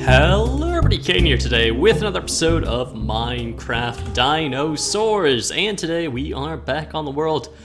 Hello everybody, Kane here today with another episode of Minecraft Dinosaurs, and today we are back on the world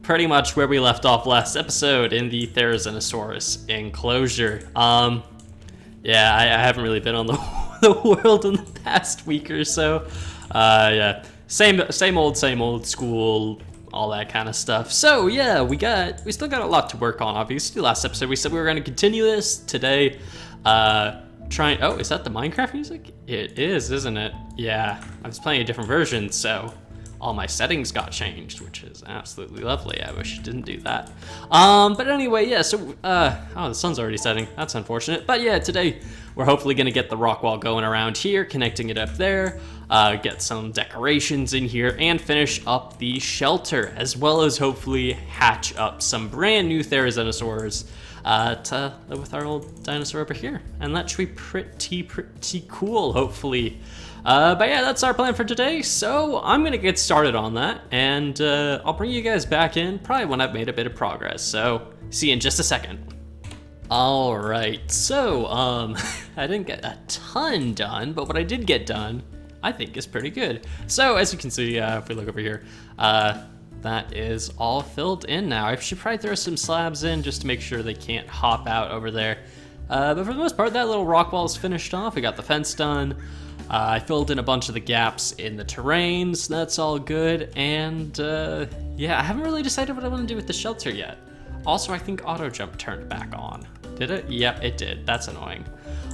pretty much where we left off last episode in the Therizinosaurus enclosure. Yeah, I haven't really been on the world in the past week or so. Yeah, same old school, all that kind of stuff. So yeah, we still got a lot to work on. Obviously, last episode we said we were going to continue this today. Oh, is that the Minecraft music? It is, isn't it? Yeah, I was playing a different version, so all my settings got changed, which is absolutely lovely. I wish it didn't do that. But anyway, yeah, so, oh, the sun's already setting. That's unfortunate. But yeah, today we're hopefully gonna get the rock wall going around here, connecting it up there, get some decorations in here, and finish up the shelter, as well as hopefully hatch up some brand new Therizinosaurs to live with our old dinosaur over here, and that should be pretty cool, hopefully. But yeah, that's our plan for today, so I'm gonna get started on that, and I'll bring you guys back in probably when I've made a bit of progress, so see you in just a second. Alright, so I didn't get a ton done, but what I did get done I think is pretty good. So as you can see, if we look over here, that is all filled in now. I should probably throw some slabs in just to make sure they can't hop out over there. But for the most part, that little rock wall is finished off. We got the fence done. I filled in a bunch of the gaps in the terrains. That's all good. And yeah, I haven't really decided what I want to do with the shelter yet. Also, I think auto jump turned back on. Did it? Yep, it did. That's annoying.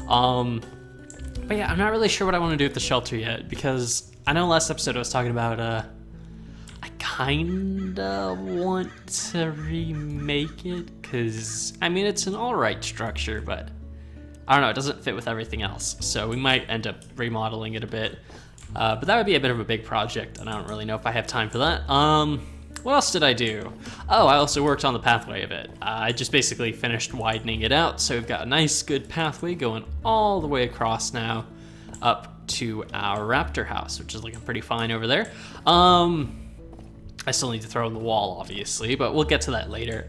But yeah, I'm not really sure what I want to do with the shelter yet, because I know last episode I was talking about I kinda want to remake it, because, I mean, it's an alright structure, but I don't know, it doesn't fit with everything else, so we might end up remodeling it a bit. But that would be a bit of a big project, and I don't really know if I have time for that. What else did I do? Oh, I also worked on the pathway a bit. I just basically finished widening it out, so we've got a nice, good pathway going all the way across now, up to our raptor house, which is looking pretty fine over there. I still need to throw in the wall, obviously, but we'll get to that later.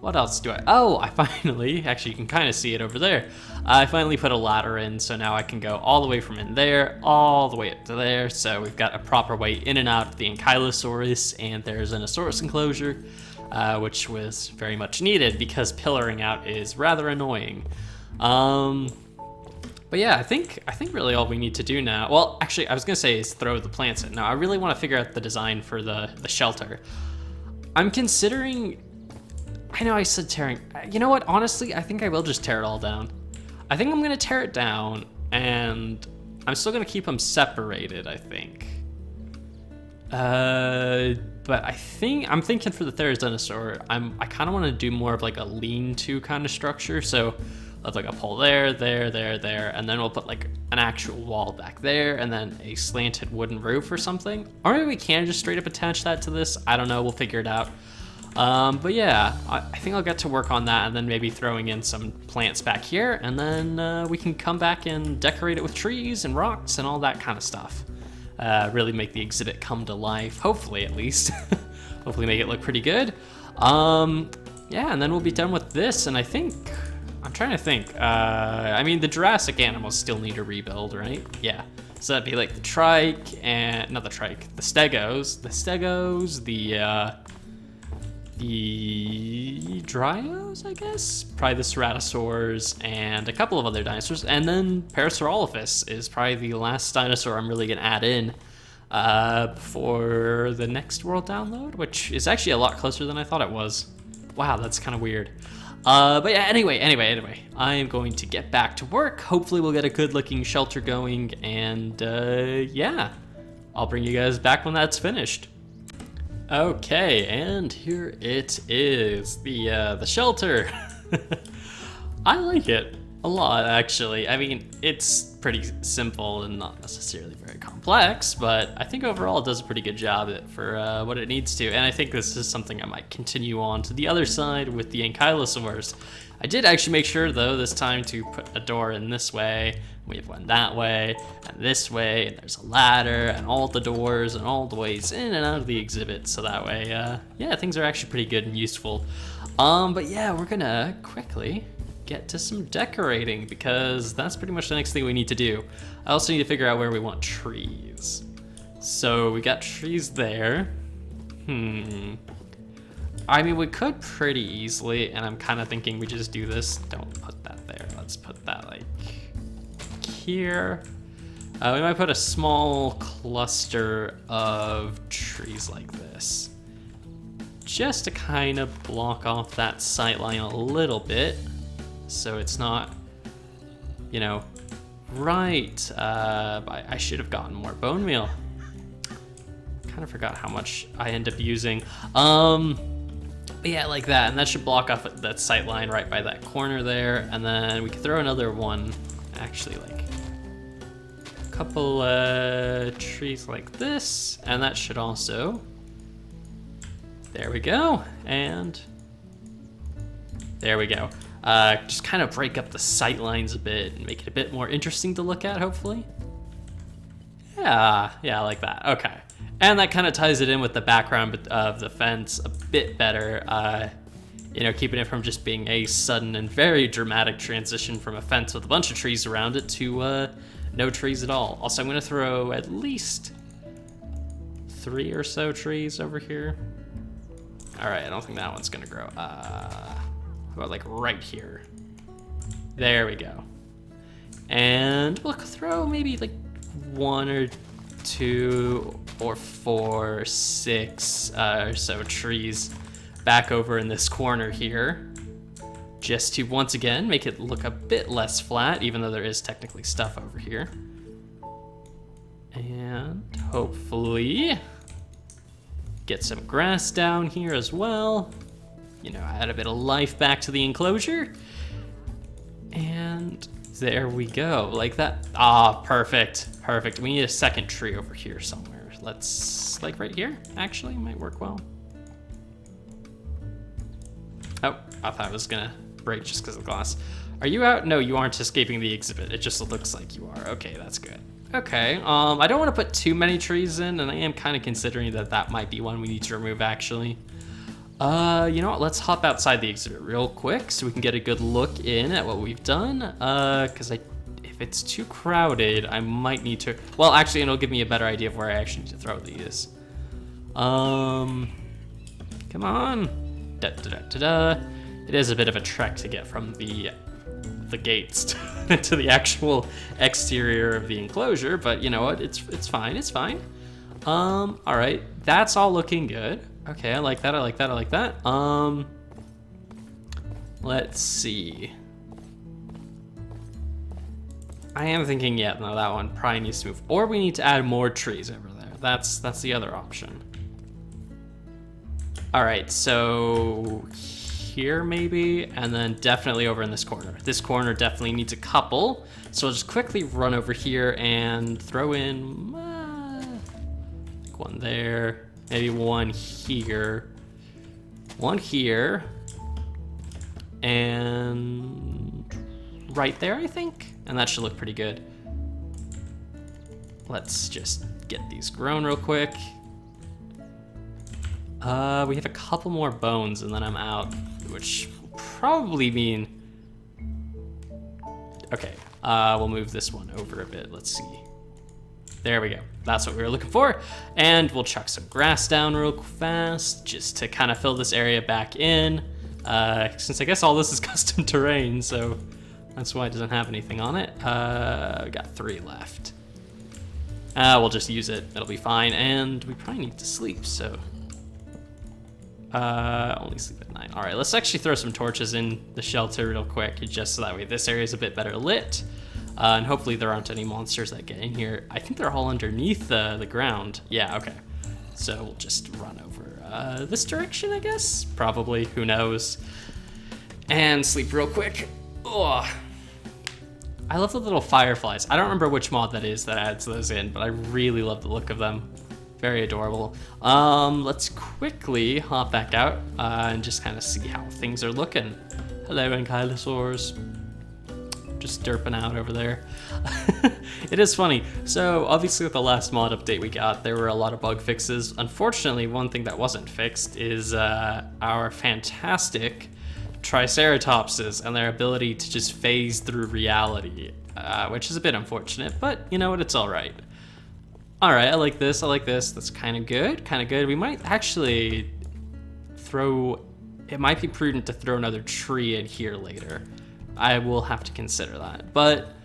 What else do I... Oh, I finally... Actually, you can kind of see it over there. I finally put a ladder in, so now I can go all the way from in there, all the way up to there. So we've got a proper way in and out of the Ankylosaurus and Therizinosaurus enclosure, which was very much needed because pillaring out is rather annoying. But yeah, I think really all we need to do now, well, actually, I was gonna say is throw the plants in. Now, I really want to figure out the design for the shelter. I'm considering, I know I said tearing, you know what, honestly, I think I will just tear it all down. I think I'm gonna tear it down, and I'm still gonna keep them separated, I think. But I'm thinking for the Therizinosaur, I kind of want to do more of like a lean-to kind of structure, so of like a pole there, and then we'll put like an actual wall back there, and then a slanted wooden roof or something. Or maybe we can just straight up attach that to this. I don't know, we'll figure it out. But yeah, I think I'll get to work on that, and then maybe throwing in some plants back here, and then we can come back and decorate it with trees and rocks and all that kind of stuff. Really make the exhibit come to life, hopefully at least. Hopefully make it look pretty good. Yeah, and then we'll be done with this, and I'm trying to think. I mean, the Jurassic animals still need a rebuild, right? Yeah. So that'd be like the trike and not the trike, the stegos, the Dryos, I guess? Probably the Ceratosaurs and a couple of other dinosaurs. And then Parasaurolophus is probably the last dinosaur I'm really gonna add in for the next world download, which is actually a lot closer than I thought it was. Wow, that's kind of weird. But yeah, anyway, I am going to get back to work. Hopefully we'll get a good looking shelter going, and yeah, I'll bring you guys back when that's finished. Okay, and here it is, the shelter. I like it a lot, actually. I mean, it's pretty simple and not necessarily very complex, but I think overall it does a pretty good job for what it needs to. And I think this is something I might continue on to the other side with the Ankylosaurs. I did actually make sure, though, this time to put a door in this way. We have one that way, and this way, and there's a ladder, and all the doors, and all the ways in and out of the exhibit, so that way, yeah, things are actually pretty good and useful. But yeah, we're gonna quickly get to some decorating, because that's pretty much the next thing we need to do. I also need to figure out where we want trees. So we got trees there. I mean, we could pretty easily, and I'm kind of thinking we just do this. Don't put that there. Let's put that like here. We might put a small cluster of trees like this, just to kind of block off that sight line a little bit, so it's not, you know, right. I should have gotten more bone meal. Kind of forgot how much I end up using. But yeah, like that, and that should block off that sight line right by that corner there, and then we could throw another one, actually, like a couple trees like this, and that should also, there we go, and there we go. Just kind of break up the sight lines a bit and make it a bit more interesting to look at, hopefully. Yeah, like that. Okay. And that kind of ties it in with the background of the fence a bit better, you know, keeping it from just being a sudden and very dramatic transition from a fence with a bunch of trees around it to no trees at all. Also, I'm going to throw at least 3 or so trees over here. All right, I don't think that one's going to grow. How about like right here? There we go. And we'll throw maybe like 1 or 2 or 4 or 6 or so trees back over in this corner here, just to once again make it look a bit less flat, even though there is technically stuff over here. And hopefully get some grass down here as well, you know, add a bit of life back to the enclosure. And there we go, like that. Perfect. We need a second tree over here somewhere. Let's, like right here, actually, might work well. Oh, I thought I was gonna break just because of the glass. Are you out? No, you aren't escaping the exhibit. It just looks like you are. Okay, that's good. Okay, I don't want to put too many trees in, and I am kind of considering that might be one we need to remove, actually. You know what, let's hop outside the exhibit real quick so we can get a good look in at what we've done, because if it's too crowded, I might need to, well, actually, it'll give me a better idea of where I actually need to throw these. Come on. It is a bit of a trek to get from the gates to the actual exterior of the enclosure, but you know what, it's fine. All right, that's all looking good. Okay, I like that. Let's see. I am thinking, yeah, no, that one probably needs to move. Or we need to add more trees over there. That's the other option. All right, so here maybe, and then definitely over in this corner. This corner definitely needs a couple. So I'll just quickly run over here and throw in like one there, maybe one here, and right there, I think. And that should look pretty good. Let's just get these grown real quick. We have a couple more bones and then I'm out, which will probably mean, okay, we'll move this one over a bit. Let's see. There we go. That's what we were looking for. And we'll chuck some grass down real fast just to kind of fill this area back in. Since I guess all this is custom terrain, so that's why it doesn't have anything on it. We got 3 left. We'll just use it. It'll be fine. And we probably need to sleep, so only sleep at night. All right, let's actually throw some torches in the shelter real quick, just so that way this area is a bit better lit. And hopefully there aren't any monsters that get in here. I think they're all underneath the ground. Yeah, okay. So we'll just run over this direction, I guess? Probably, who knows. And sleep real quick. Oh, I love the little fireflies. I don't remember which mod that is that adds those in, but I really love the look of them. Very adorable. Let's quickly hop back out and just kind of see how things are looking. Hello, Ankylosaurs. Just derping out over there. It is funny. So obviously with the last mod update we got, there were a lot of bug fixes. Unfortunately, one thing that wasn't fixed is our fantastic Triceratopses and their ability to just phase through reality, which is a bit unfortunate, but you know what, it's all right. All right, I like this, I like this. That's kind of good, kind of good. We might actually it might be prudent to throw another tree in here later. I will have to consider that, but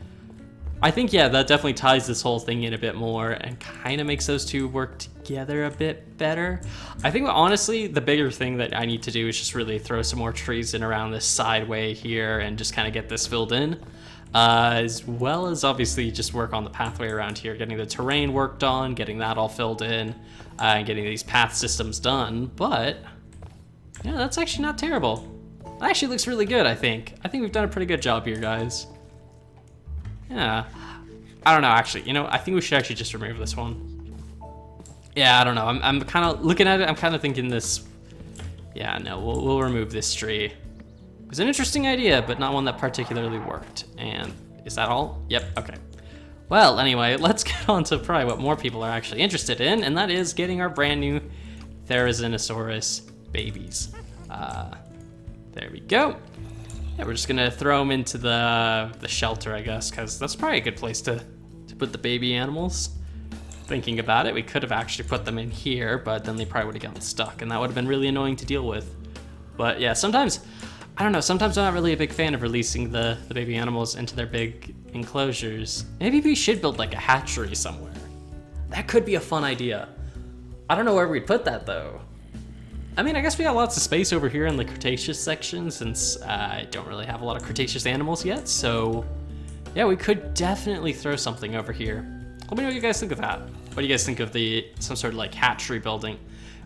I think, yeah, that definitely ties this whole thing in a bit more and kind of makes those two work together a bit better. I think, honestly, the bigger thing that I need to do is just really throw some more trees in around this sideway here and just kind of get this filled in. As well as, obviously, just work on the pathway around here, getting the terrain worked on, getting that all filled in, and getting these path systems done. But, yeah, that's actually not terrible. It actually looks really good, I think. I think we've done a pretty good job here, guys. Yeah, I don't know, actually, you know, I think we should actually just remove this one. Yeah, I don't know, I'm kind of looking at it, I'm kind of thinking this, yeah, no, we'll remove this tree. It was an interesting idea, but not one that particularly worked. And is that all? Yep, okay. Well, anyway, let's get on to probably what more people are actually interested in, and that is getting our brand new Therizinosaurus babies. There we go. Yeah, we're just gonna throw them into the shelter, I guess, because that's probably a good place to put the baby animals. Thinking about it, we could have actually put them in here, but then they probably would have gotten stuck, and that would have been really annoying to deal with. But yeah, sometimes, I don't know, sometimes I'm not really a big fan of releasing the baby animals into their big enclosures. Maybe we should build like a hatchery somewhere. That could be a fun idea. I don't know where we'd put that though. I mean, I guess we got lots of space over here in the Cretaceous section since I don't really have a lot of Cretaceous animals yet, so yeah, we could definitely throw something over here. Let me know what you guys think of that. What do you guys think of some sort of like hatchery building?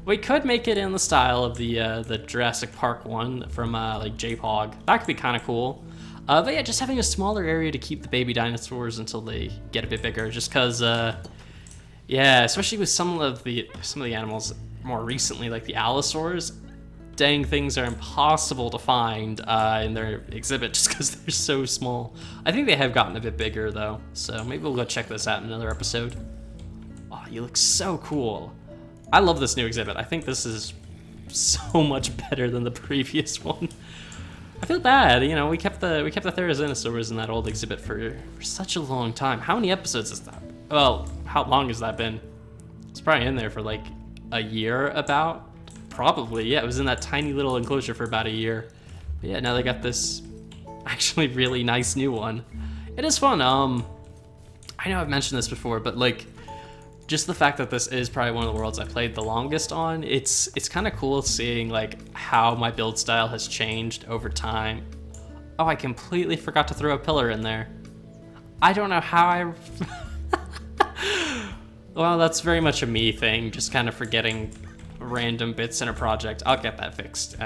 We could make it in the style of the Jurassic Park one from like J-Pog. That could be kind of cool. But yeah, just having a smaller area to keep the baby dinosaurs until they get a bit bigger, just cause yeah, especially with some of the animals more recently, like the Allosaurs, dang things are impossible to find in their exhibit just because they're so small. I think they have gotten a bit bigger though, so maybe we'll go check this out in another episode. Oh, you look so cool. I love this new exhibit. I think this is so much better than the previous one. I feel bad, you know, we kept the Therizinosaurs in that old exhibit for such a long time. How many episodes is that? Well, how long has that been? It's probably in there for like a year about. Probably, yeah, it was in that tiny little enclosure for about a year. But yeah, now they got this actually really nice new one. It is fun. I know I've mentioned this before, but like, just the fact that this is probably one of the worlds I played the longest on, it's kind of cool seeing like how my build style has changed over time. Oh, I completely forgot to throw a pillar in there. I don't know how I... Well, that's very much a me thing, just kind of forgetting random bits in a project. I'll get that fixed.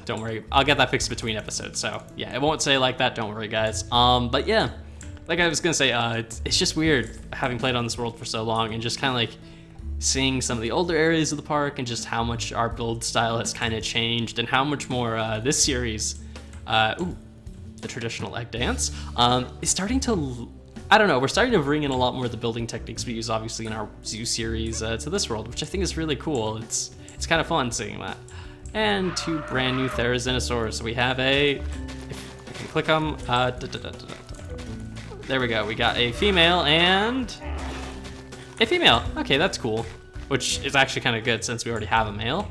Don't worry. I'll get that fixed between episodes. So yeah, it won't say like that. Don't worry, guys. But yeah, like I was gonna say, it's just weird having played on this world for so long and just kind of like seeing some of the older areas of the park and just how much our build style has kind of changed and how much more this series, the traditional egg dance, is starting to, I don't know, we're starting to bring in a lot more of the building techniques we use obviously in our zoo series to this world, which I think is really cool. It's kind of fun seeing that. And two brand new Therizinosaurs. So we have if we can click them, there we go. We got a female and a female. Okay, that's cool. Which is actually kind of good since we already have a male.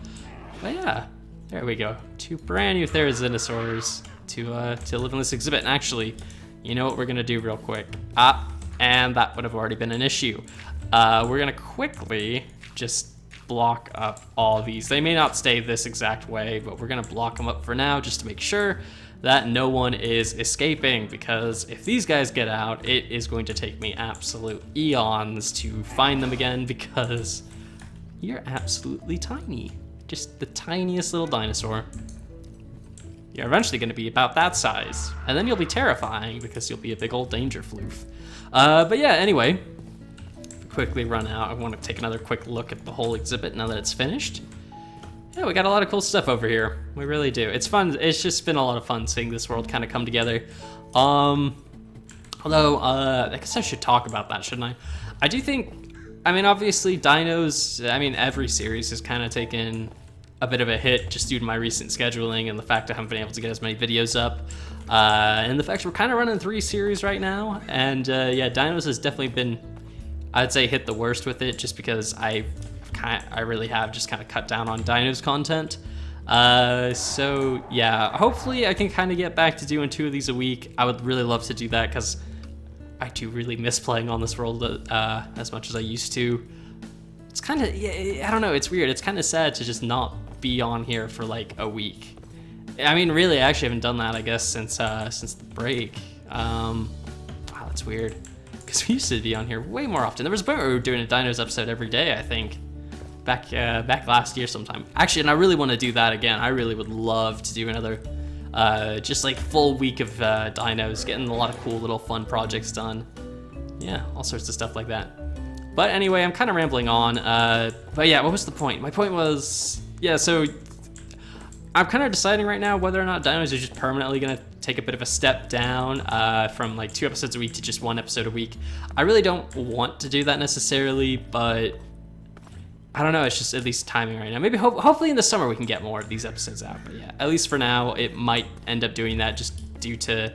But yeah, there we go. Two brand new Therizinosaurs to live in this exhibit. And actually, you know what we're gonna do real quick? And that would have already been an issue. We're gonna quickly just block up all these. They may not stay this exact way, but we're gonna block them up for now just to make sure that no one is escaping, because if these guys get out, it is going to take me absolute eons to find them again, because you're absolutely tiny. Just the tiniest little dinosaur. You're eventually going to be about that size, and then you'll be terrifying because you'll be a big old danger floof. But yeah, anyway, quickly run out. I want to take another quick look at the whole exhibit now that it's finished. Yeah, we got a lot of cool stuff over here. We really do. It's fun. It's just been a lot of fun seeing this world kind of come together. Although, I guess I should talk about that, shouldn't I? I do think, I mean, obviously dinos, I mean, every series has kind of taken a bit of a hit just due to my recent scheduling and the fact I haven't been able to get as many videos up. And the fact we're kind of running 3 series right now. And yeah, Dinos has definitely been, I'd say, hit the worst with it, just because I really have just kind of cut down on Dinos content. So yeah, hopefully I can kind of get back to doing 2 of these a week. I would really love to do that because I do really miss playing on this world as much as I used to. It's kind of, yeah, I don't know, it's weird. It's kind of sad to just not be on here for like a week. I mean, really, I actually haven't done that, I guess, since the break. Wow, that's weird. Because we used to be on here way more often. There was a point where we were doing a Dinos episode every day, I think. Back last year sometime. Actually, and I really want to do that again. I really would love to do another just like full week of Dinos, getting a lot of cool little fun projects done. Yeah, all sorts of stuff like that. But anyway, I'm kind of rambling on. But yeah, what was the point? My point was, yeah, so I'm kind of deciding right now whether or not Dinos are just permanently going to take a bit of a step down from like 2 episodes a week to just 1 episode a week. I really don't want to do that necessarily, but I don't know, it's just at least timing right now. Maybe hopefully in the summer we can get more of these episodes out. But yeah, at least for now, it might end up doing that just due to,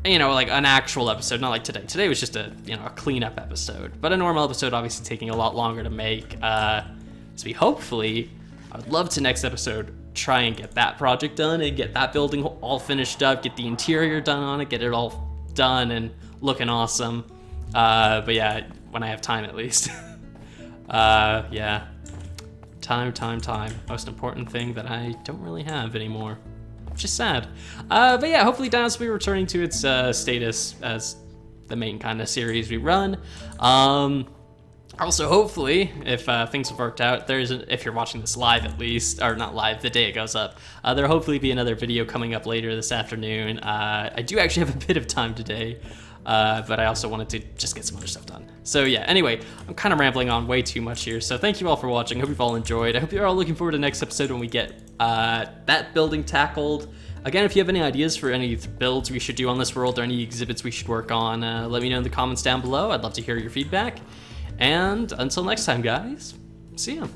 you know, like an actual episode, not like today. Today was just a, you know, a cleanup episode. But a normal episode obviously taking a lot longer to make. So hopefully, I would love to next episode try and get that project done and get that building all finished up, get the interior done on it, get it all done and looking awesome. But yeah, when I have time at least. Yeah, time. Most important thing that I don't really have anymore, which is sad. But yeah, hopefully Dinos will be returning to its status as the main kind of series we run. Also, hopefully, if things have worked out, if you're watching this live at least, or not live, the day it goes up, there'll hopefully be another video coming up later this afternoon. I do actually have a bit of time today, but I also wanted to just get some other stuff done. So yeah, anyway, I'm kind of rambling on way too much here, so thank you all for watching. Hope you've all enjoyed. I hope you're all looking forward to the next episode when we get that building tackled. Again, if you have any ideas for any builds we should do on this world or any exhibits we should work on, let me know in the comments down below. I'd love to hear your feedback. And until next time, guys, see ya.